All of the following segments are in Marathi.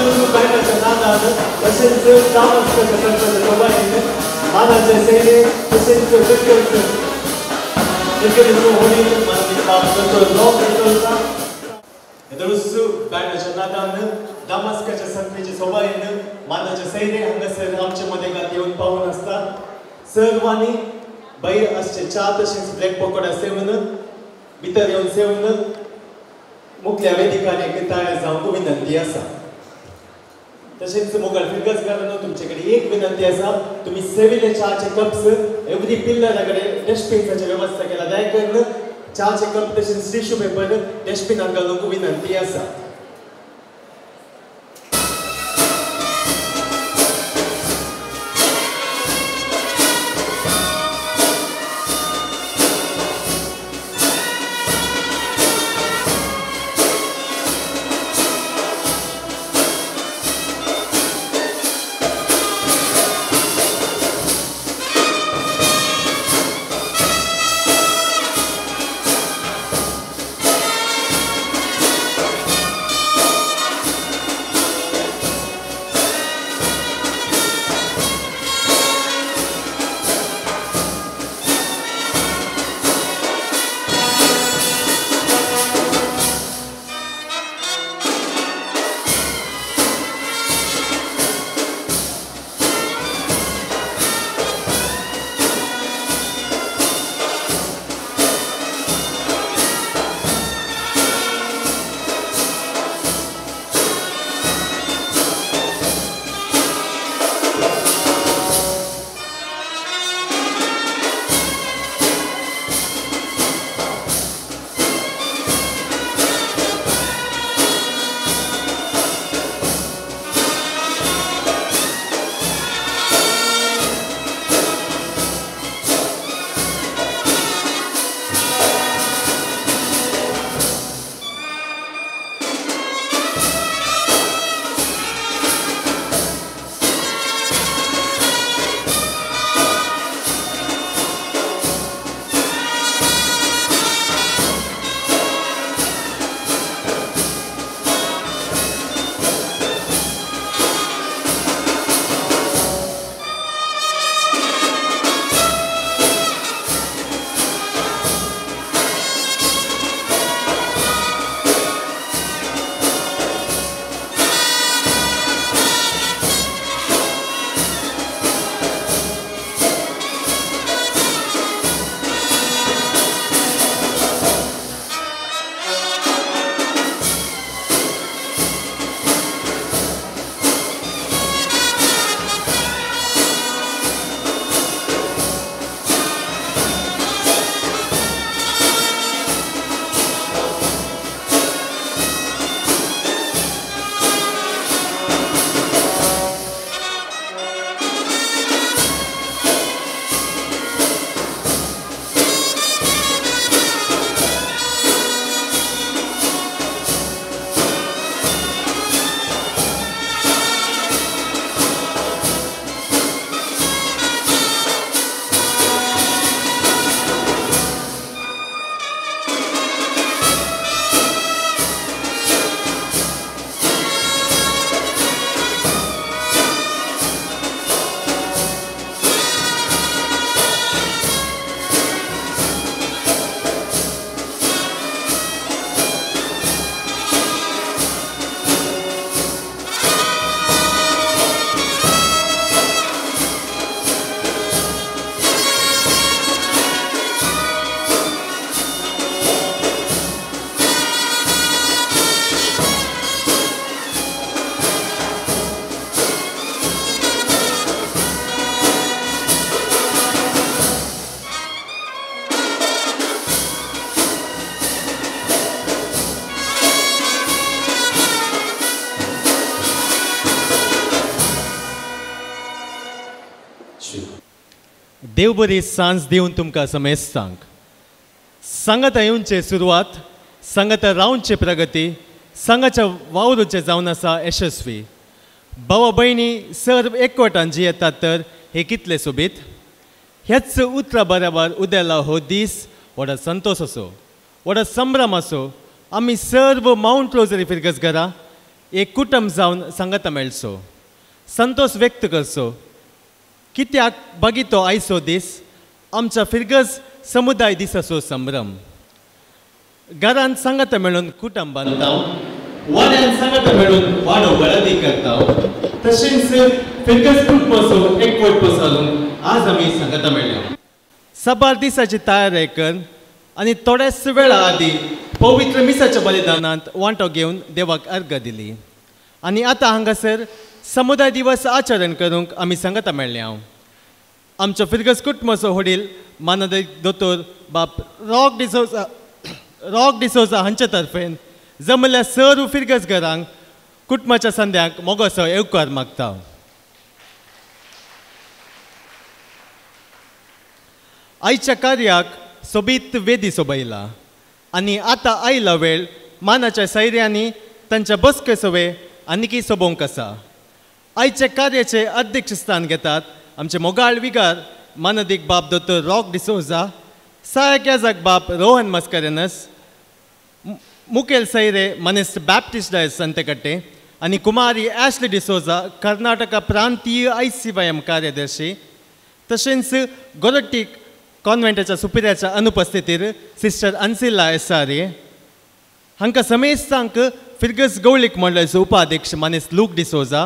बायकाच्या नादानं तसेच दामस्कच्या सरकारच्या सोबाईनं मानाचे सैने तसेच गटकरचं गटकरीचं होणी मला मी बाप करतो नॉक करतो दरुसु बायकाच्या नादानं दामस्कच्या संस्थेच्या सोबाईनं मानाचे सैने हांगासर आमच्या मदेगात येऊन पाहून असतात सर्वांनी बैर असचे चा तसेच ब्लॅक पकोडा सेवन भितर येऊन सेवन मुखल्या वेदिकाने तयार जावंक विनंती आसा तसेच मुघल फिरगजकारांनो तुमच्याकडे एक विनंती आसा तुम्ही सेविले चाचे कप्स एवरी पिल्लराकडे डस्टबिनची व्यवस्था केला दया करून चाचे कप तसेच टिश्यू पेपर डस्टबिनात घालूंक विनंती आसा देव बरी सांज दिवन तुमकां समेस्त सांगत येवचे सुरवात सांगत रावचे प्रगती सांगाच्या वावरूचे जावन आसा यशस्वी भावा भयणी सर्व एकवटान जी येतात तर हे कितले सोबीत हेच उतरा बराबर उदेला हो दीस व्हडा संतोष असो व्हडा संभ्रम असो आमी सर्व माउंट रोजरी फिरगसगरा एक कुटुंब जावन सांगता मेळचो संतोष व्यक्त करचो कित्याक बगितो आयचो दीस आमच्या फिरगज समुदाय दिसाचो संभ्रम घरांत सांगता मेळून कुटुंब बांदता वाड्यान सांगता मेळून वाडो बळदी करता तशेंच फिरगज कुटुंबाचो एकवट पसरून आज आमी सांगता मेळ्या सबार दिसाची तयारी कर आनी थोड्याच वेळा आदी पवित्र मिसाच्या बलिदानांत वांटो घेवन देवाक अर्घ दिली आनी आतां हांगासर समुदाय दिवस आचरण करूंक आमी सांगता मेळ्या आमचो फिरगज कुटुंबाचो वडील मानद दोतोर बाप रॉक डिसोजा हांचे तर्फेन जमल्या सर्व फिरगज घरांक कुटुंबाच्या संद्याक मोगोसो येवकार मागता आयच्या कार्याक सोबीत वेदी सोबयला आनी आतां आयला वेळ मानाच्या सैर्यांनी तांच्या बसके सोवे आनीकी सोबोवंक आसा आयचे कार्याचे अध्यक्षस्थान घेतात आमचे मोगाळ विगार मानदीक बाप दोतोर रॉक डिसोजा सहायक याजक बाप रोहन मस्करेनस मुखेल सैरे मनिस्ट बॅप्टिस्ट डायस संतेकट्टे आनी कुमारी ॲश्ली डिसोजा कर्नाटका प्रांतीय ICYM कार्यदर्शी तशेंच गोरट्टी कॉन्व्हेंटाच्या सुपिऱ्याच्या अनुपस्थितीर सिस्टर अन्सिला एसारे हांकां समेस्तांक फिरगज गवळीक मंडळाचो उपाध्यक्ष मनीस लूक डिसोजा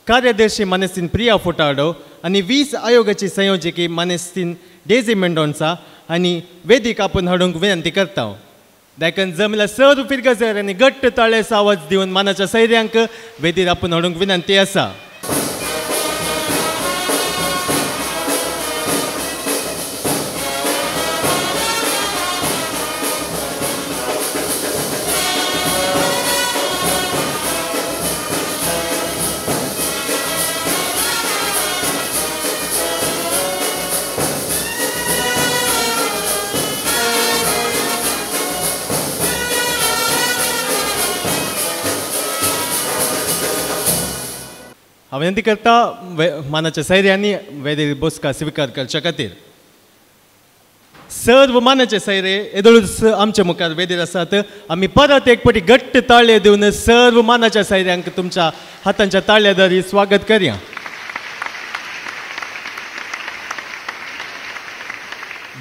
कार्यदर्शी मनेस्तीन प्रिया फुटाडो आनी 20 आयोगाची संयोजकी मनेस्तीन डेझी मेंडोन्सा आनी वेदीक आपूण हाडूंक विनंती करता देखून जमल्या सर्व फिरगजांनी घट्ट ताळेचो आवाज दिवन मानाच्या सैर्यांक वेदीर आपूण हाडूंक विनंती आसा हांव विनंती करता मानाच्या सैर्यांनी वेदीर बसका स्विकार करच्या खातीर सर्व मानाचे सैरे येदोळूच आमच्या मुखार वेदीर आसात आमी परत एक फावटी घट्ट ताळयो दिवन सर्व मानाच्या सैर्यांक तुमच्या हातांच्या ताळयादारी स्वागत करया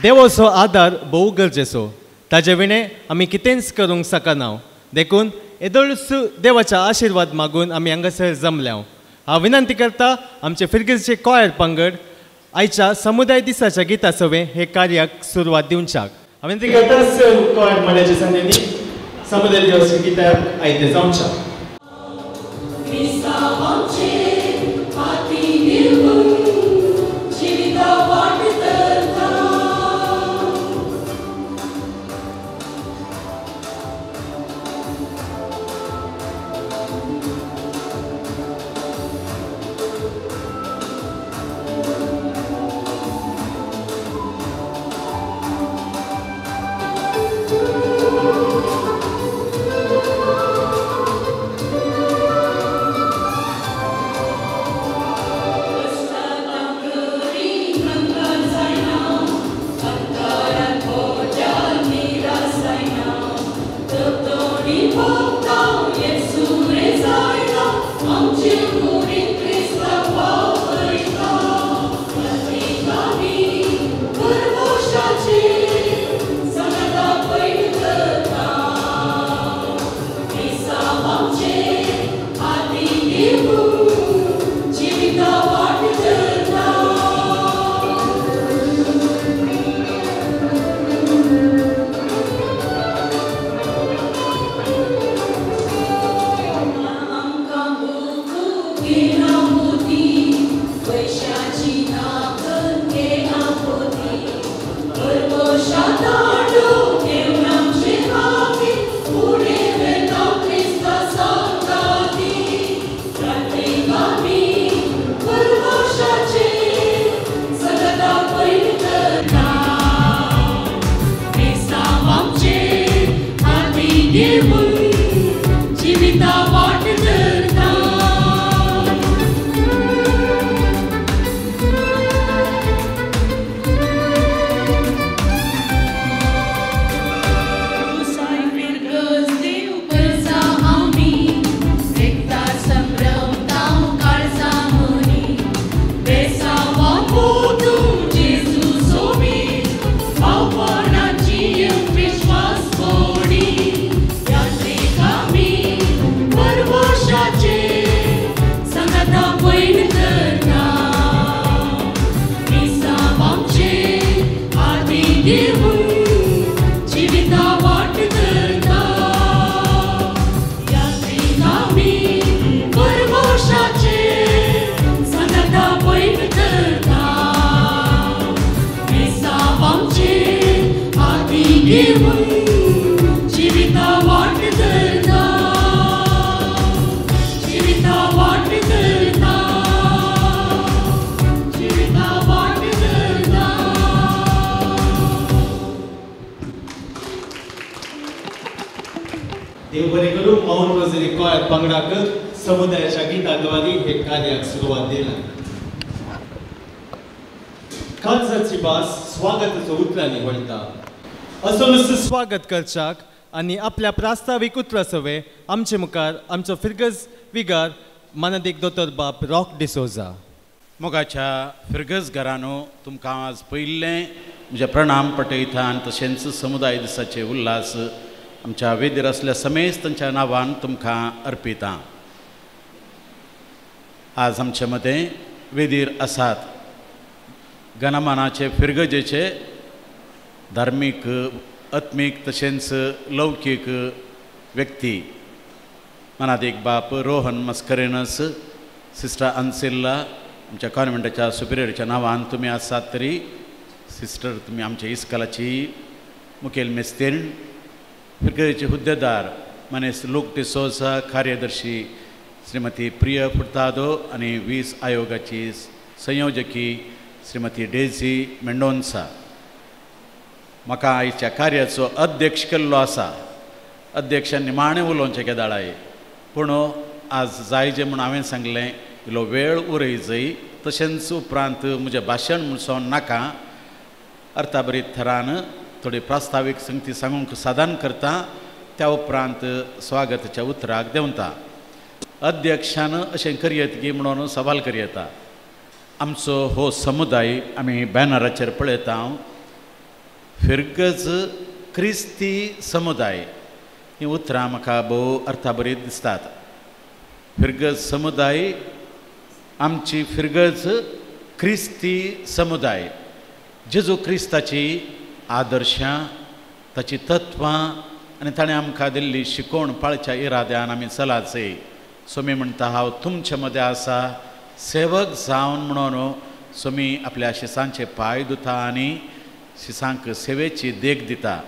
देवाचो आदार भोव गरजेचो ताजे विणे आमी कितेंच करूंक शकना देखून येदोळूच देवाचा आशिर्वाद मागून आमी हांगासर जमल्या हांव विनंती करता आमचे फिरगीजचे कॉयर पंगड आयच्या समुदाय दिसाच्या गिता सवे हे कार्याक सुरवात दिवच्याक हांव विनंती करता कॉयर मंडळाच्या संदेनी समुदाय दिवसाच्या गिताक आयते जावच्या कंपल्सरी कॉयर पंगडाक समुदायाच्या गितांद्वारे हे कार्याक सुरवात दिला. कांसाची भास स्वागताचो उतरांनी वळटा. असो स्वागत करच्याक आनी आपल्या प्रास्तावीक उतरां सवे आमचे मुखार आमचो फिरगज विगार मानदेक दोतोर बाब रॉक डिसोजा. मोगाच्या फिरगज घरानो तुमकां आज पयलें म्हजे प्रणाम पटयता आनी तशेंच समुदाय दिसाचे उल्हास आमच्या वेदीर असल्या समेस्तांच्या नांवान तुमकां अर्पिता. आज आमचे मदें वेदीर आसात घनमानाचे फिरगजेचे धार्मीक आत्मीक तशेंच लौकीक व्यक्ती मानादेक बाप रोहन मस्करेनस, सिस्टर अन्सिल्ला आमच्या कॉन्व्हेंटाच्या सुपिरियरच्या नांवान तुमी आसात तरी सिस्टर तुमी आमच्या इस्कॉलाची मुखेल मेस्तेण, फिरगजेचे हुद्देदार मनेस लूक डिसोजा, कार्यदर्शी श्रीमती प्रिय फुर्तादो आनी 20 आयोगाची संयोजकी श्रीमती डेझी मेंडोन्सा. म्हाका आयच्या कार्याचो अध्यक्ष केल्लो आसा. अध्यक्षान निमाणें उलोवचें केदाळाय, पूण आज जाय जें म्हूण हांवें सांगलें इल्लो वेळ उरय जय. तशेंच उपरांत म्हजें भाशण म्हणसोन नाका, अर्थाबरीत थरान थोडी प्रास्तावीक संगती सांगूंक साधन करता, त्या उपरांत स्वागताच्या उतराक देंवता. अध्यक्षान अशें करयत की म्हणून सवाल करयता. आमचो हो समुदाय आमी बॅनराचेर पळयता, फिरगज क्रिस्ती समुदाय. ही उतरां म्हाका भोव अर्थाबरीत दिसतात. फिरगज समुदाय आमची फिरगज क्रिस्ती समुदाय. जेजू क्रिस्ताची आदर्शां, ताची तत्वां आनी ताणें आमकां दिल्ली शिकोवण पाळच्या इराद्यान आमी चलाचय. सोमी म्हणटा हांव तुमचे मदें आसा सेवक जावन म्हणून सोमी आपल्या शिसांचे पांय धुता आनी शिसांक सेवेची देख दिता.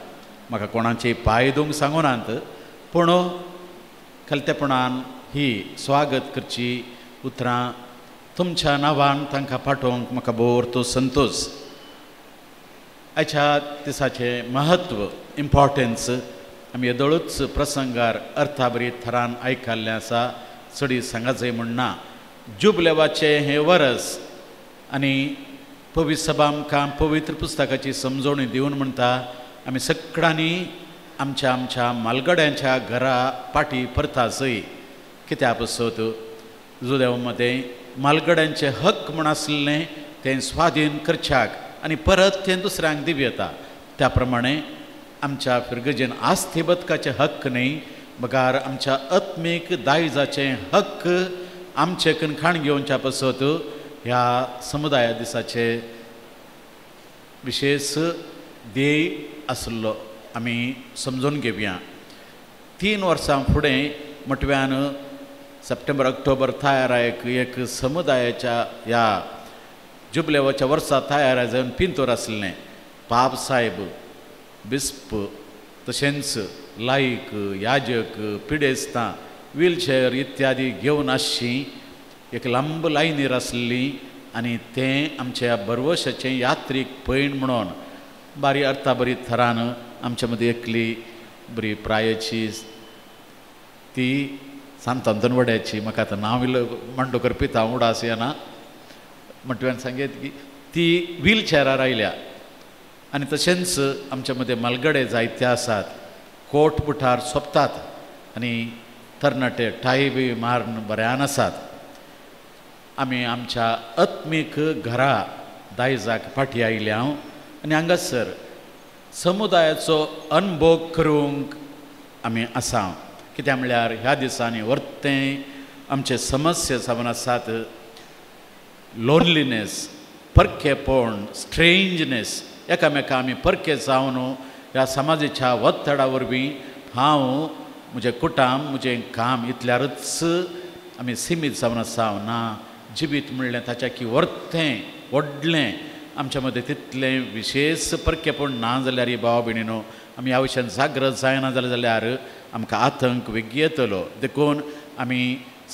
म्हाका कोणाचेय पांय धुवंक सांगूनात, पूण खलतेपणान ही स्वागत करची उतरां तुमच्या नांवान तांकां पाठोवंक म्हाका भोव संतोश. आयच्या दिसाचें महत्व, इम्पॉर्टन्स आमी येदोळूच प्रसंगार अर्थाबरीत थरान आयकल्लें आसा. चडी सांगात जाय म्हण ना. जुबलेवाचें हें वरस आनी पवित्र सभा आमकां पवित्र पुस्तकाची समजोवणी दिवन म्हणटा आमी सगळ्यांनी आमच्या आमच्या मालगड्यांच्या घरा पाटी परता जय. कित्या पसत जुदेव मदें मालगड्यांचे हक्क म्हण आसलें तें स्वाधीन करच्याक आनी परत तें दुसऱ्यांक दिव येता. त्या प्रमाणे आमच्या फिरगजेन आस्ती बदकाचे हक्क न्ही, बगार आमच्या आत्मीक दायजाचे हक्क आमचे कणखाण घेवच्या पसत ह्या समुदाया दिसाचे विशेष ध्येय आसलो आमी समजून घेवया. 3 वर्सां फुडें मटव्यान सप्टेंबर ऑक्टोबर थायरायक एक समुदायाच्या ह्या जुबलेवाच्या वर्सा थायरा जावन पिंतोर आसलें. पाप साहेब, बिस्प तशेंच लायक, याजक, पिडेस्तां, व्हीलचेअर इत्यादी घेवन आसची एक लांब लायनीर आसली आनी तें आमच्या बरवशाचें यात्रीक पैण म्हणून बारी अर्थाबरी थरान आमचे मदीं एकली बरी प्रायची ती सांत अंतनवड्याची, म्हाका आतां नांव म्हणटकर पिता उडास येना, म्हटव्यान सांगेत की ती व्हीलचेअरार आयल्या. आनी तशेंच आमचे मदें मालगडे जायते आसात, कोट बुटार सोंपतात आनी तरणाटे टाय बी मारून बऱ्यान आसात. आमी आमच्या आत्मीक घरा दायजाक फाटी आयल्या आनी हांगासर समुदायाचो अनुभव करूंक आमी आसा. कित्याक म्हळ्यार ह्या दिसांनी वर्तें आमचे समस्या जावन आसात. लोनलीनेस, परकेपण, स्ट्रेंजनेस, एकामेका आमी परके जावन ह्या समाजाच्या वत्तडा वरवीं हांव म्हजें कुटुंब, म्हजें काम इतल्यारच आमी सीमीत जावन आसा ना. जिवीत म्हणलें ताच्या की वर्तें व्हडलें आमच्या मदें तितलें विशेष परकेपण ना जाल्यार ही भाव भयणीनो आमी ह्या विशयान जागृत जायना जाल्यार आमकां आतंक वेग येतलो. देखून आमी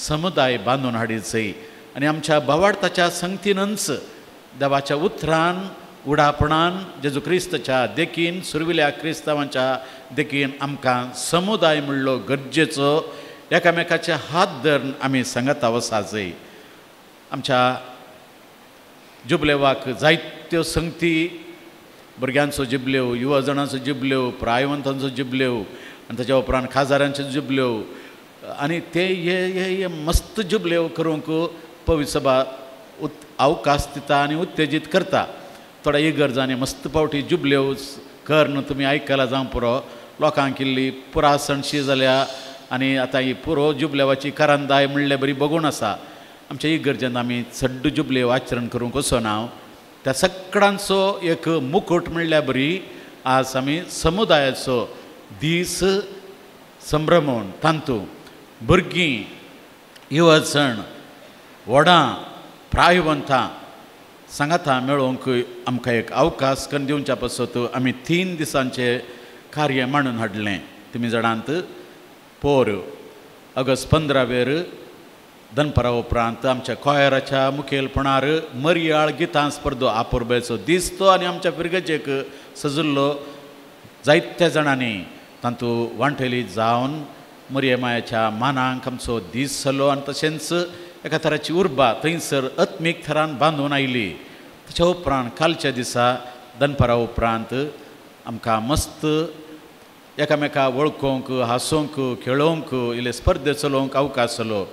समुदाय बांदून हाडीत जाय आनी आमच्या भावार्थाच्या संगतीनच देवाच्या उतरान उडापणान जेजू क्रिस्ताच्या देखीन सुरविल्या क्रिस्तांवांच्या देखीन आमकां समुदाय म्हणलो गरजेचो. एकामेकाचे हात धरून आमी सांगत वसाजय. आमच्या जुबलेवाक जायत्यो संगती भुरग्यांचो जिबल्यो, युवा जाणांचो जिबल्यो, प्रायवंतांचो जिबल्यो आनी ताच्या उपरांत खासदारांच्यो जिबल्यो आनी ते हे मस्त जुबल्यो करूंक पवित्र सभा अवकाश दिता आनी उत्तेजीत करता. थोड्या इगर्जांनी मस्त पावटी जुबल्यो कर न्हू तुमी आयकला जावं पुरो लोकांक इल्ली पुरासणशी जाल्या आनी आतां ही पुरो जुबलेवाची करांदाय म्हणले बरी बगून आसा. आमच्या इगर्जेंत आमी चड्ड जुबल्यो आचरण करूंक वचोना. त्या सगळ्यांचो एक मुकुट म्हणल्यार बरी आज आमी समुदायाचो दीस संभ्रमून तांतू भुरगीं, युवजण, व्हडां, प्रायवंतां सांगाता मेळोवंक आमकां एक अवकाश करून दिवच्या पासत आमी 3 दिसांचे कार्य मांडून हाडलें. तुमी जाणांत पोर ऑगस्ट 15 दनपरा उपरांत आमच्या कॉयराच्या मुखेलपणार मरयाळ गितां स्पर्धो आपुर्बेचो दीस तो आनी आमच्या पिरगेचेक सजिल्लो जायत्या जाणांनी तातूंत वांटेली जावन मरियमायाच्या मानांक आमचो दीस जालो आनी तशेंच एका तराची उर्बा थंयसर अत्मीक थरान बांदून आयली. ताच्या उपरांत कालच्या दिसा दनपरा उपरांत आमकां मस्त एकामेकाक वळखूंक, हांसूंक, खेळोवंक, इल्ले स्पर्धे चलोवंक अवकाश जालो.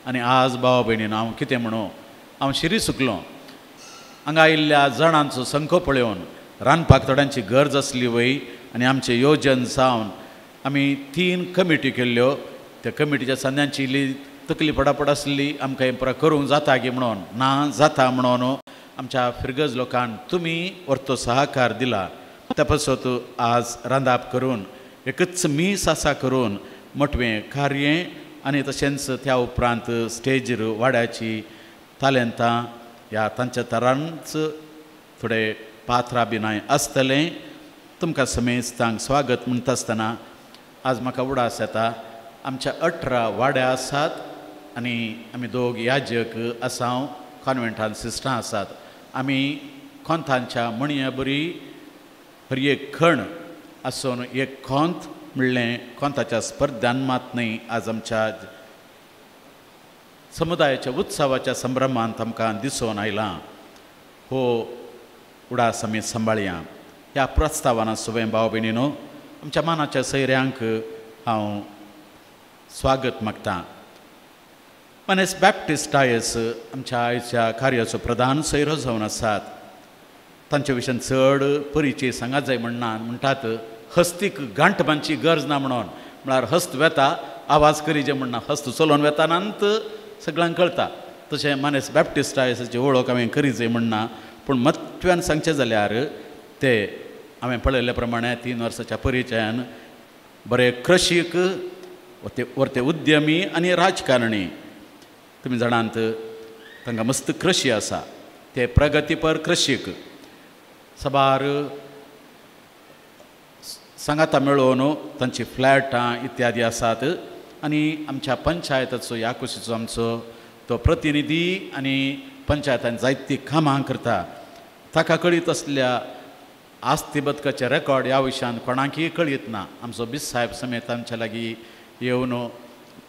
आनी आज भावा भयणीन हांव कितें म्हणूं, हांव शिरी सुकलो. हांगा आयिल्ल्या जाणांचो संख्यो पळोवन रांदपाक थोड्यांची गरज आसली वय आनी आमचें येवजन जावन आमी 3 कमिटी केल्ल्यो. त्या कमिटीच्या संद्यांची इल्ली तकली पडापड आसली, आमकां हें पुरा करूंक जाता गे म्हणून ना जाता म्हणून आमच्या फिरगज लोकांक तुमी व्हरतो सहकार दिला. त्या पासत आज रांदप करून एकच मीस आसा करून मोठवें कार्य आनी तशेंच त्या उपरांत स्टेजीर वाड्याची तालेंतां ह्या तांच्या तरांच थोडे पात्रां बिनाय आसतलें. तुमकां समेस्तांक स्वागत म्हणटा आसतना आज म्हाका उडास येता. आमच्या 18 वाड्या आसात आनी आमी 2 याजक आसा, कॉन्वेंटान सिस्टां आसात. आमी खोंतांच्या म्हणया बरी हर एक खण आसून एक खोंत म्हणलें खोंताच्या स्पर्धांत मात न्ही. आज आमच्या समुदायाच्या उत्सवाच्या संभ्रमांत आमकां दिसून आयलां. हो उडास आमी सांबाळया. ह्या प्रस्तावान सुवें भाव भयणीनो आमच्या मानाच्या सयऱ्यांक हांव स्वागत मागतां. मनेस बॅप्टिस्ट डायस आमच्या आयच्या कार्याचो प्रधान सयरो जावन आसात. तांचे विशीं चड परिचय सांगात जाय म्हणटात हस्तीक गांठबांची गरज ना म्हणून. म्हळ्यार हस्त वेता आवाज करी जे म्हणना, हस्त चलोवन वेतानांत सगळ्यांक कळटा. तशें मनेस बॅप्टिस्ट डायसाची वळख हांवें करीच म्हणना. पूण म्हत्वान सांगचें जाल्यार ते हांवें पळयल्ले प्रमाणे 3 वर्साच्या परिचयान बरे कृशीक वर्ते उद्यमी आनी राजकारणी. तुमी जाणांत तांकां मस्त कृशी आसा. ते प्रगतीपर कृशीक सबार सांगाता मेळोवन तांची फ्लॅटां इत्यादी आसात. आनी आमच्या पंचायताचो ह्या कुशीचो आमचो तो प्रतिनिधी आनी पंचायतान जायतीं कामां करता. ताका कळीत आसल्या आस्ती बदकाचे रेकॉर्ड ह्या विशयान कोणाकय कळीत ना. आमचो बीस साहेब समेत आमच्या लागीं येवन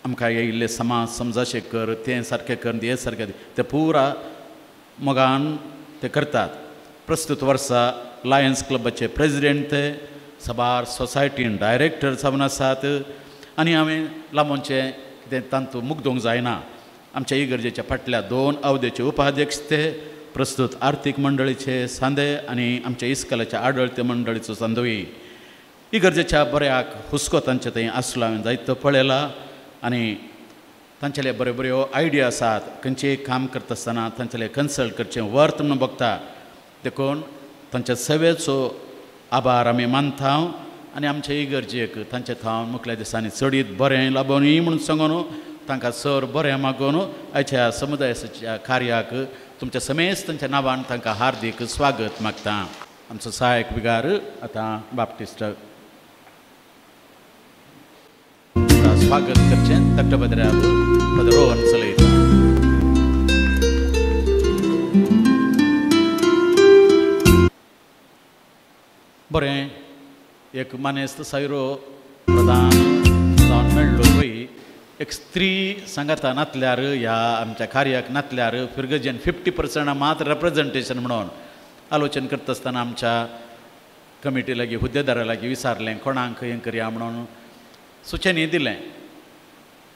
आमकां येयल्ले समाज समजाशें कर, तें सारकें कर, हें सारकें ते पुरा मोगान ते करतात. प्रस्तुत वर्सा लायन्स क्लबाचे प्रेजिडेंट ते सबार सोसायटीन डायरेक्टर जावन आसात. आनी हांवें लांबोनचें कितें तांतू मुग्दोंक जायना. आमच्या इगर्जेच्या फाटल्या 2 अवदेचे उपाध्यक्ष ते प्रस्तुत आर्थीक मंडळीचे सांदे आनी आमच्या इस्कलाच्या आडळते मंडळीचो सांदोई. इगर्जेच्या बऱ्याक हुस्को तांचे थंय आसलो हांवें जायतो पळयला. आनी तांचेले बऱ्यो बऱ्यो आयडिया आसात. खंयचेंय काम करता आसतना तांचेले कन्सल्ट करचें वर्थ म्हणून बगता. देखून तांच्या सेवेचो आभार आमी मानता. आनी आमच्या इगर्जेक तांचे थावन मुखल्या दिसांनी चडीत बरें लाबोनी म्हणून सांगून तांकां सर बरें मागून आयच्या समुदायाच्या कार्याक तुमच्या समेस्त तांच्या नांवान तांकां हार्दीक स्वागत मागता. आमचो सहायक विगार आतां बाप्टिस्ट स्वागत करचें तक्टबद्र्याक रोहन चलयता. बरें एक मानेस्त सायरो प्रधान जावन मेळ्ळो पळय एक स्त्री सांगाता नातल्यार ह्या आमच्या कार्याक नातल्यार फिरगजेन 50% मात रिप्रेझेंटेशन म्हणून आलोचन करता आसतना आमच्या कमिटी लागीं हुद्देदारा लागीं विचारलें कोणाक हें करया म्हणून सुचनी दिलें.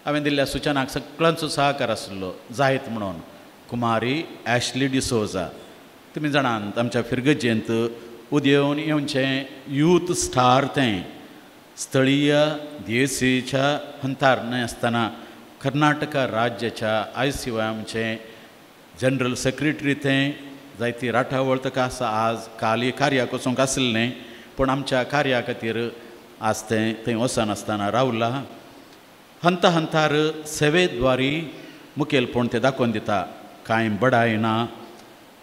हांवें दिल्ल्या सुचनाक सगळ्यांचो सहकार आसलो जायत म्हणून. कुमारी ॲशली डिसोजा, तुमी जाणात आमच्या फिरगजेंत उदेंवन येवचें यूथ स्टार तें स्थळीय DSCच्या अंतर्गत आसतना कर्नाटका राज्याच्या ICYMचे जनरल सेक्रेटरी तें जायती राठावळ ताका आसा. आज काल कार्याक वचूंक आसलें पूण आमच्या कार्या खातीर आज तें थंय वचनासतना रावला. हंता हंतार सेवेद्वारी मुखेलपण ते दाखोवन दिता. कांय बडाय ना,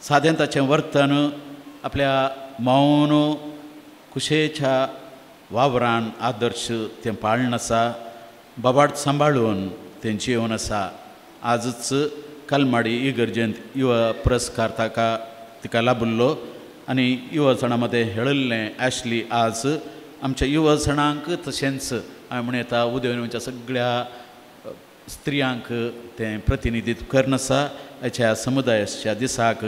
सादें ताचें वर्तन आपल्या मौन कुशेच्या वावरान आदर्श तें पाळन आसा. बाबाड सांबाळून तें जिवन आसा. आजच कलमाडी इगर्जेंत युवा पुरस्कार तिका लाभिल्लो आनी युवा जणां मदें हेळिल्लें ॲशली आज आमच्या युवा जणांक तशेंच हांवें म्हणटा उदेंवच्या सगळ्या स्त्रियांक तें प्रतिनिधित्व करन आसा. हेच्या समुदायाच्या दिसाक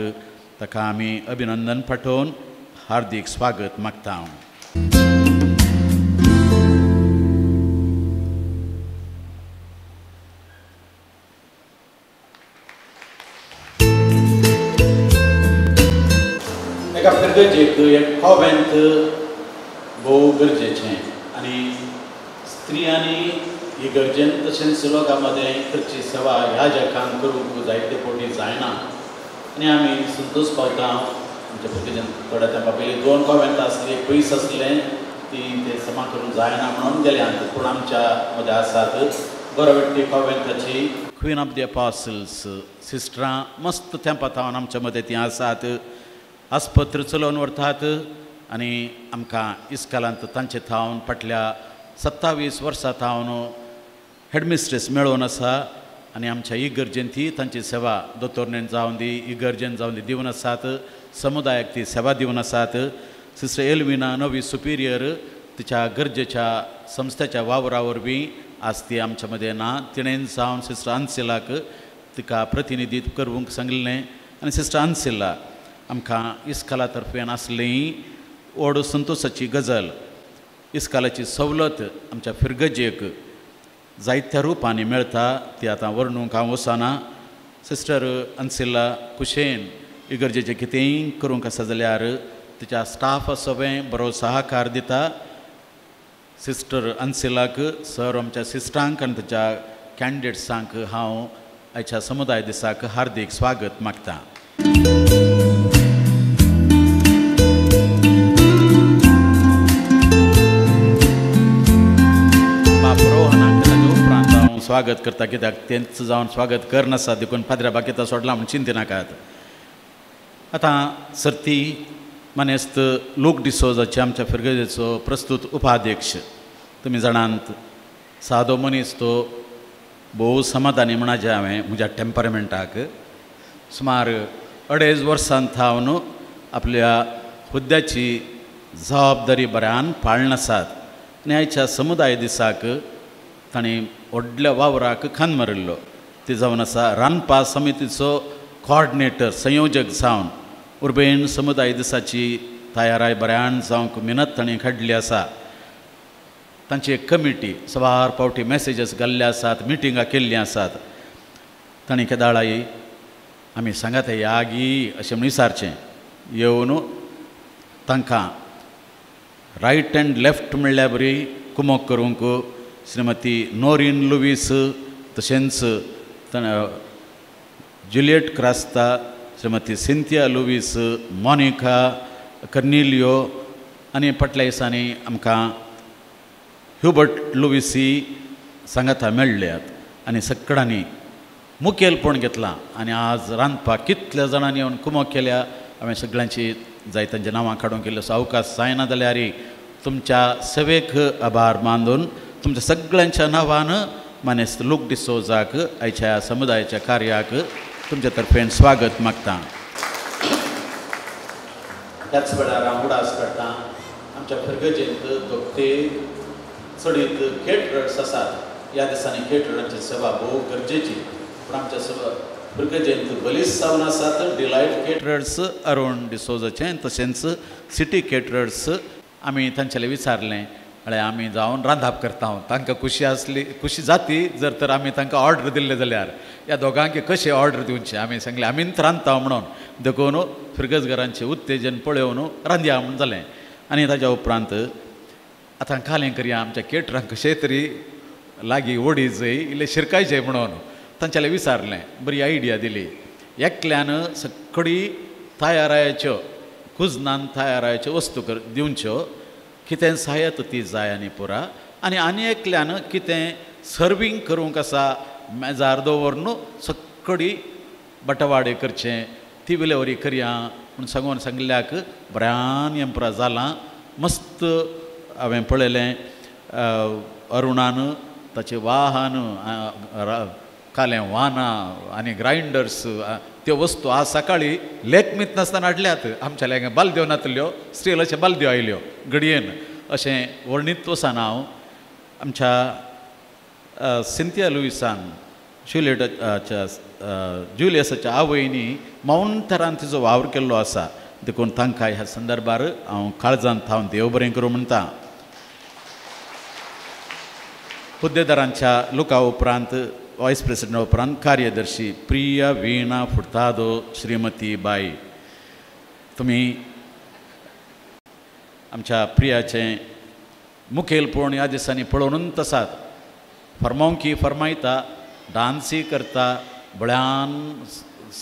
ताका आमी अभिनंदन पाठोवन हार्दिक स्वागत मागता. एका फिरगजेक एक कॉवेंट भोव गरजेचें आनी स्त्रियांनी ही गरजेन तशेंच लोकां मदें करची सेवा ह्या जगान करूंक जायते फावटी जायना आनी आमी संतोश पावता. आमच्या फिरगजेन थोड्या तेंपा पयलीं 2 कॉवेंटां आसलीं, एक पयस आसलें ती ते समा करूंक जायना म्हणून गेल्यांत. पूण आमच्या मदें आसात गोरवेट्टी कॉवेंटाची क्वीन ऑफ द अपॉसल्स सिस्टरां मस्त तेंपा थावन आमच्या मदें तीं आसात. आस्पत्र चलोवन व्हरतात आनी आमकां इस्कालांत तांचे थावन फाटल्या 27 वर्सां थावन हेडमिस्ट्रेस मेळोवन आसा आनी आमच्या इगर्जेन ती तांची सेवा दोतोरनेन जावन दी, इगर्जेन जावन दी दिवन आसात. समुदायाक ती सेवा दिवन आसात. सिस्टर एल्विना नवी सुपिरियर तिच्या गरजेच्या संस्थेच्या वावरा वरवीं आज ती आमच्या मदें ना. तिणेन जावन सिस्टर अन्सिलाक तिका प्रतिनिधित्व करूंक सांगिल्लें आनी सिस्टर अन्सिला आमकां इस्काला तर्फेन आसलीं व्हड संतोशाची गजाल. इस्कालाची सवलत आमच्या फिरगजेक जायत्या रुपांनी मेळटा ती आतां वर्णूंक हांव वचना. सिस्टर अन्सिला कुशेन इगर्जेचें कितेंय करूंक आसा जाल्यार तिच्या स्टाफ सगळें बरो सहकार दिता. सिस्टर अन्सिलाक सर आमच्या सिस्टरांक आनी तिच्या कॅन्डिडेट्सांक हांव आयच्या समुदाय दिसाक हार्दिक स्वागत मागतां. स्वागत करता कित्याक तेंच जावन स्वागत करनासा देखून पाद्र्या बाकीता सोडला म्हूण चिंती नाकात. आतां सर्ती मानेस्त लूक डिसोजाचे आमच्या फिरगजेचो प्रस्तुत उपाध्यक्ष. तुमी जाणात सादो मनीस तो भोव समाधानी म्हणाजे हांवें म्हज्या टेम्परमेंटाक. सुमार 2.5 वर्सां थावन आपल्या हुद्द्याची जबाबदारी बऱ्यान पाळन आसात आनी आयच्या समुदाय दिसाक तांणी व्हडल्या वावराक खांद मारिल्लो. ती जावन आसा रांदपा समितीचो कॉर्डिनेटर संयोजक जावन उर्बेन समुदाय दिसाची तयाराय बऱ्यान जावंक मिनत तांणी काडली आसा. तांची एक कमिटी सवार फावटी मॅसेजीस घाल्ले आसात, मिटिंगां केल्लीं आसात. तांणी केदाळाई आमी सांगात यागी अशें म्हूण विचारचें. येवन तांकां रायट एंड लेफ्ट म्हणल्यार बरी कुमोक करूंक श्रीमती नोरीन लुवीस, तशेंच Juliet Crasta, Shrimati Cynthia Luis, Monica कर्निलियो आनी फाटल्या दिसांनी आमकां ह्युबर्ट लुविसी सांगाता मेळ्ळ्यात आनी सगळ्यांनी मुखेलपण घेतलां. आनी आज रांदपाक कितल्या जाणांनी येवन कुमोक केल्या हांवें सगळ्यांची जाय तांचे नांवां काडून केल्ले. सो अवकाश जायना जाल्यार तुमच्या सेवेक आभार मानून तुमच्या सगळ्यांच्या नांवान मानेस्त लूक डिसोजाक आयच्या समुदायाच्या कार्याक तुमच्या तर्फेन स्वागत मागतां. त्याच वेळार हांव उडास काडटां आमच्या फिरगजेंत दोगते चडीत केटरर्स आसात ह्या दिसांनी केटररांची सेवा भोव गरजेची पूण आमच्या सेवा भुरगेजेंत बलीस जावन आसात डिलायट केटरर्स अरुण डिसोजाचें तशेंच सिटी केटरर्स आमी तांच्याले विचारलें म्हळ्यार आमी जावन रांदप करता तांकां खुशी जाती जर तर आमी तांकां ऑर्डर दिल्ले जाल्यार ह्या दोगांक कशें ऑर्डर दिवचें आमी सांगलें आमीच रांदता म्हणून देखून फिरगजगरांचें उत्तेजन पळोवन रांदया म्हूण जालें आनी ताच्या उपरांत आतां कालें करया आमच्या केटरांक कशें तरी लागीं ओडी जंय इल्लें शिरकायचें म्हणून तांच्याले विचारलें बरी आयडिया दिली एकल्यान सगळी तयारायच्यो कुजनान तयारायच्यो वस्तू दिवच्यो कितें सायत ती जाय आनी पुरा आनी एकल्यान कितें सर्वींग करूंक आसा मेजार दवरून सगळी बटवाडे करचें ती विलेवरी करया म्हूण सांगून सांगल्याक बऱ्यान हें पुरा जालां मस्त हांवें पळयलें अरुणान ताचें वाहन कालें वाहनां आनी ग्रायंडर्स त्यो वस्तू आज सकाळीं लेखमीत नासतना हाडल्यात आमच्या हांगा बालद्यो नातल्यो स्टीलाच्यो बालद्यो आयल्यो घडयेन अशें वर्णीत वसान हांव आमच्या सिंथिया लुईसान जुलियसाच्या आवयनी माउंटरान तिचो वावर केल्लो आसा देखून तांकां ह्या संदर्भार हांव काळजांत हांव देव बरें करूं म्हणटा हुद्देदारांच्या लुका उपरांत वायस प्रेसिडेंट उपरांत कार्यदर्शी प्रिया वीणा फुर्तादो श्रीमती बाई तुमी आमच्या प्रियाचें मुखेलपण ह्या दिसांनी पळोवनूच आसात फर्मोंकी फर्मायता डान्सी करता बळ्यान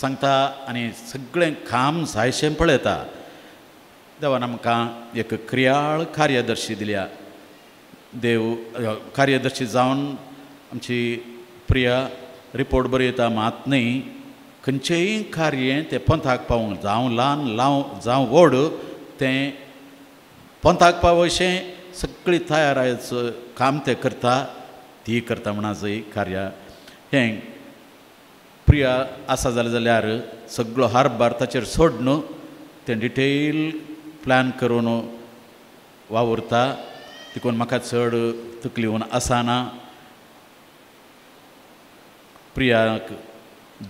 सांगता आनी सगळें काम जायशें पळयता देवान आमकां एक क्रियाळ कार्यदर्शी दिल्या देव कार्यदर्शी जावन आमची प्रिया रिपोर्ट बरयता मात न्ही खंयचेंय कार्य तें पंथाक पावूंक जावं ल्हान जावं व्हड तें पंथाक पावोशें सगळी तयारायेचो काम तें करता ती करता म्हणा जंय कार्य हें प्रिया आसा जाल्यार सगळो हारभार ताचेर सोडून तें डिटेल प्लॅन करून वावुरता देखून म्हाका चड तकलीवन आसाना प्रियाक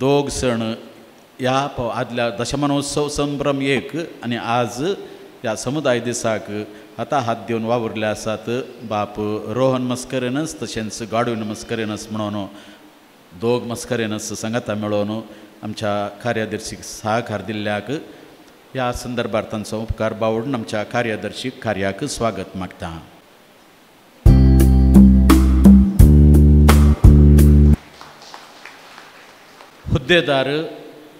दोग सण ह्या आदल्या दशमानोत्सव संभ्रम एक आनी आज ह्या समुदाय दिसाक आतां हात दिवन वावुरले आसात बाप रोहन मस्करेनस तशेंच गाडून मस्करेनस म्हणून दोग मस्करेनस सांगाता मेळोवन आमच्या कार्यदर्शीक सहकार दिल्ल्याक ह्या संदर्भार तांचो उपकार बावडून आमच्या कार्यदर्शीक कार्याक स्वागत मागता हुद्देदार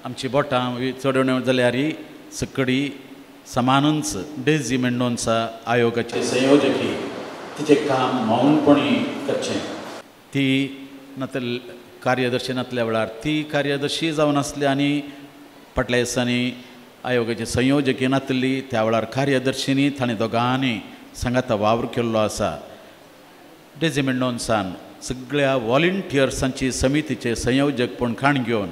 आमची बोटां चडोवण्यो जाल्यार सकडी समानूच डेझी मेंडोन्सा आयोगाचे संयोजकी तिचें काम मौनपणी करचें ती कार्यदर्शी नासल्या वेळार ती कार्यदर्शी जावन आसली आनी फाटल्या दिसांनी आयोगाची संयोजकी नासली त्या वेळार कार्यदर्शीनी ताणें दोगांनी सांगाता वावर केल्लो आसा डेझी मेंडोन्सान सगळ्या वॉलंटियर्सांची समितीचे संयोजकपण खाण घेवन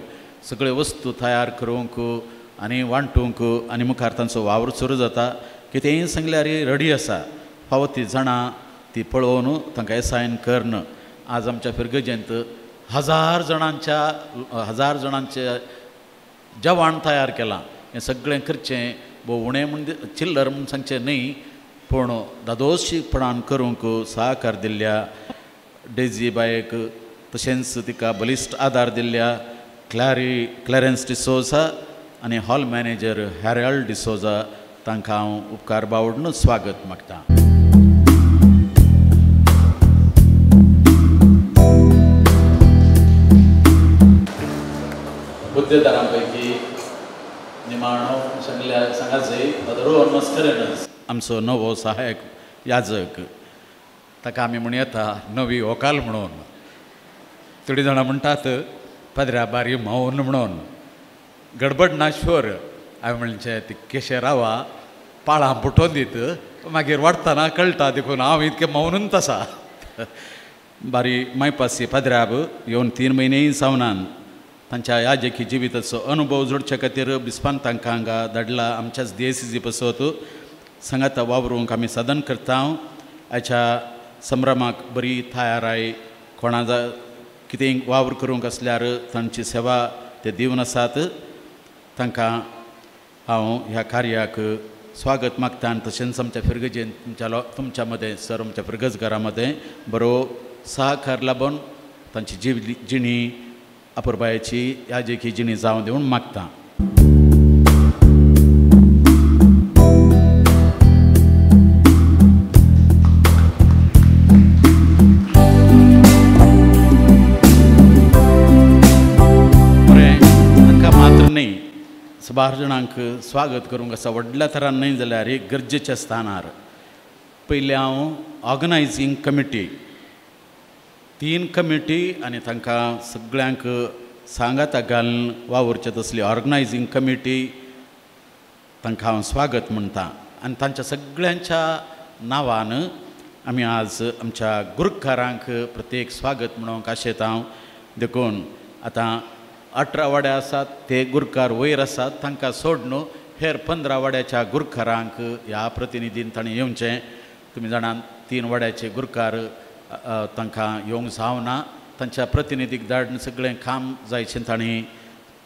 सगळे वस्तू तयार करूंक आनी वांटूंक आनी मुखार तांचो वावर सुरू जाता कितेंय सांगल्यार रेडी आसा फावो ती जाणां ती पळोवन तांकां एसायन करन आज आमच्या फिरगजेंत 1000 जाणांचे जेवण तयार केलां हें सगळें करचें भोव उणें म्हण चिल्लर म्हूण सांगचें न्ही पूण दादोशीपणान करूंक सहकार दिल्ल्या डेझी बायक तशेंच तिका बलिश्ट आदार दिल्ल्या क्लॅरेन्स डिसोजा आनी हॉल मॅनेजर हॅरल्ड डिसोजा तांकां हांव उपकार बावडून स्वागत मागतां हुद्देदारां पैकी निमाणो सांगाचे रोहन मस्करेनस आमचो नवो सहायक याजक ताका आमी म्हूण येता नवी व्हंकाल म्हणून थोडीं जाणां म्हणटात पदऱ्या बारी मौन म्हणून गडबड ना श्योर हांवें म्हणचें ती केशे रावा पाळां फुटोवन दीत मागीर वाडटना कळटा देखून हांव इतकें मौनूच आसा बारी मायपासी पदऱ्याब येवन 3 म्हयनेय जावनान तांच्या याजकी जिविताचो अनुभव जोडचे खातीर बिस्पान तांकां हांगा धाडला आमच्याच DCC पसत सांगाता वावरूंक आमी साधन करता आयच्या संभ्रमाक बरी तयाराय कोणा कितें वावर करूंक असल्यार तांची सेवा ते दिवन आसात तांकां हांव ह्या कार्याक स्वागत मागता आनी तशेंच आमच्या फिरगजेन तुमच्या मदें सर आमच्या फिरगज घरा मदें बरो सहकार लाबून तांची जिणी अपुरबायेची याजेकी जिणी जावं दिवन मागता. बार जाणांक स्वागत करूंक आसा व्हडल्या तरान न्हय जाल्यार एक गरजेच्या स्थानार. पयलीं हांव ऑर्गनायझींग कमिटी 3 कमिटी आनी तांकां सगळ्यांक सांगाताक घालून वावरचे तसली ऑर्गनायझींग कमिटी तांकां हांव स्वागत म्हणटा आनी तांच्या सगळ्यांच्या नांवान आमी आज आमच्या गुरकारांक प्रत्येक स्वागत म्हणूंक आशेत हांव. देखून आतां 18 वाड्या आसात ते गुरकार वयर आसात तांकां सोडून हेर 15 वाड्याच्या गुरकारांक ह्या प्रतिनिधीन ताणें येवचें. तुमी जाणात 3 वाड्याचे गुरकार तांकां येवंक जावना तांच्या प्रतिनिधीक धाडून सगळें काम जायचें ताणें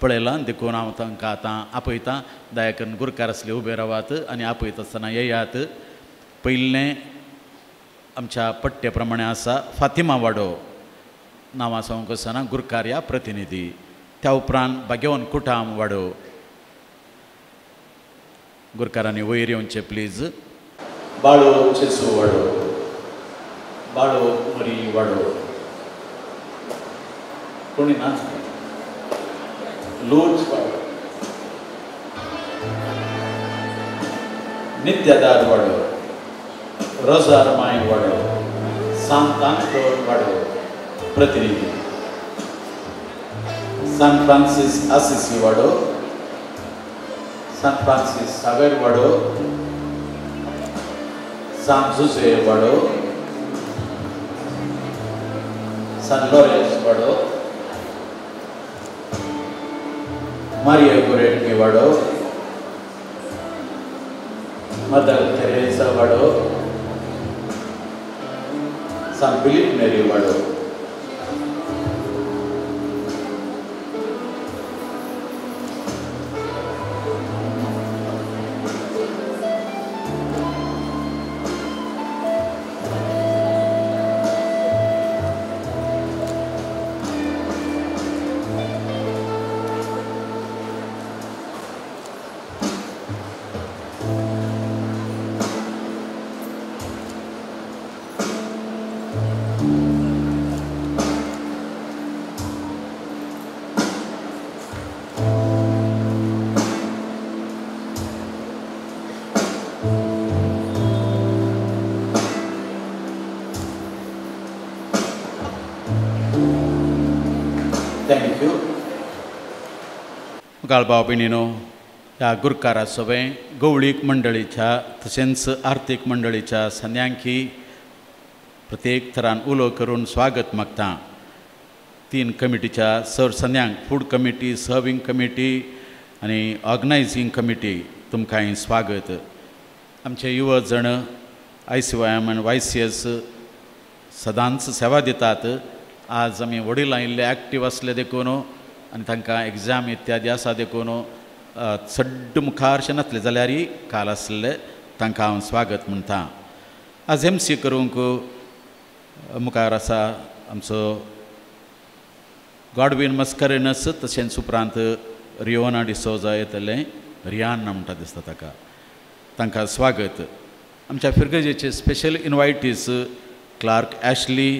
पळयलां. देखून हांव तांकां आतां आपयतां दया करून गुरकार असले उबे रावात आनी आपयता आसतना येयात. पयलें आमच्या पट्टे प्रमाणे आसा फातिमा वाडो नांवां सांगूंक आसतना गुरकार ह्या प्रतिनिधी. त्या उपरांत बागेवन कुटाम वाडो गुरकारांनी वयर येवचें प्लीज. बाळो चेसू वाडो बाळो मरी वाडो कोणी ना लूज वाडो नित्यादार वाडो रोजार माय वाडो सांतांतोर वाडो प्रतिनिधी. सान फ्रांसीस आसिसी वाडो सान फ्रांसीस सावेर वाडो सान जुसे वाडो सान लॉरेंस वाडो मारिया गोरेटके वाडो मदर थेरेसा वाडो सान फिलिप नेरी वाडो. थँक्यू. गाळबा भयणीनो ह्या गुरकारा सभे गवळीक मंडळीच्या तशेंच आर्थीक मंडळीच्या सन्यांकी प्रत्येक थरान उलो करून स्वागत मागता. 3 कमिटीच्या सरसन्यांक फूड कमिटी सर्विंग कमिटी आनी ऑर्गनायझींग कमिटी तुमकांय स्वागत. आमचे युवजण ICYM आनी YCS सदांच सेवा दितात. आज आमी वडील इल्ले एक्टीव आसले देखून आनी तांकां एग्जाम इत्यादी आसा देखून चड मुखारशे नासले जाल्यारय काल आसले तांकां हांव स्वागत म्हणटा. आज MC करूंक मुखार आसा आमचो गॉडविन मस्करेनस तशेंच उपरांत रिओना डिसोजा येतले रियान म्हणटा दिसता ताका तांकां स्वागत. आमच्या फिरगजेचे स्पेशल इनवायटीज क्लार्क ॲशली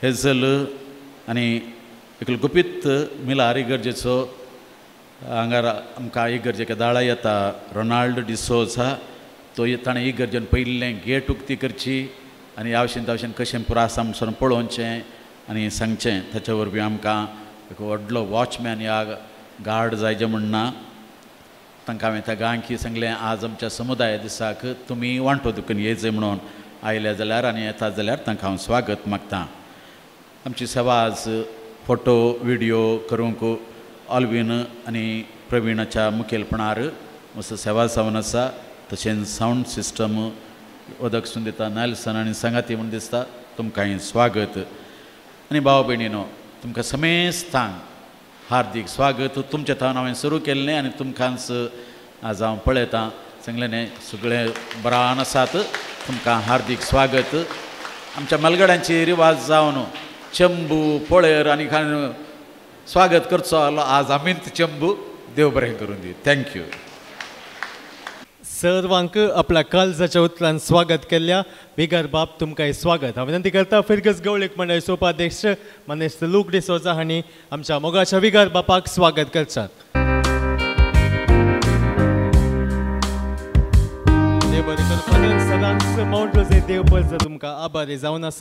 हेझल आनी एक गुपीत मिलार इगर्जेचो हांगार आमकां इगर्जेक दाळा येता रोनाल्ड डिसोजा. तो ताणें इगर्जेन पयलें गेट उक्ती करची आनी यावशेन तावशेन कशें पुरो आसा म्हणून पळोवचें आनी सांगचें. ताचे वरवीं आमकां एक व्हडलो वॉचमॅन या गार्ड जायचें म्हणना. तांकां हांवें त्या गांवकी सांगलें आज आमच्या समुदाया दिसाक तुमी वांटो दुखून येयचे म्हणून आयले जाल्यार आनी येता जाल्यार तांकां हांव स्वागत मागतां. आमची सेवा आज फोटो व्हिडिओ करूंक ऑल्वीन आनी प्रवीणाच्या मुखेलपणार असो सेवा जावन आसा. तशेंच सावंड सिस्टम उदक सुद्दां दिता नेल्सन आनी सांगाती म्हूण दिसता तुमकांय स्वागत. आनी भाव भयणीनो तुमकां समेस्तांक हार्दिक स्वागत. तुमच्या थंय हांवें सुरू केल्लें आनी तुमकांच आज हांव पळयतां सांगलें न्ही सगळें बरान आसात. तुमकां हार्दिक स्वागत. आमच्या मलगड्यांची रिवाज जावन चंबू पळयर आनी स्वागत करचो आसलो. आज आमीच चंबू. देव बरें करून दी. थँक्यू. सर्वांक आपल्या काळजाच्या उतरान स्वागत केल्ल्या विगर बाब तुमकां स्वागत. हांव विनंती करता फिरगस गवळीक मंडळीचो उपाध्यक्ष मनेस्त लूक डिसोजा हांणी आमच्या मोगाच्या विगर बापाक स्वागत करतात. देव बरें करून सदांच मावंट रोजे देव पळज तुमकां आभारी जावन आसा.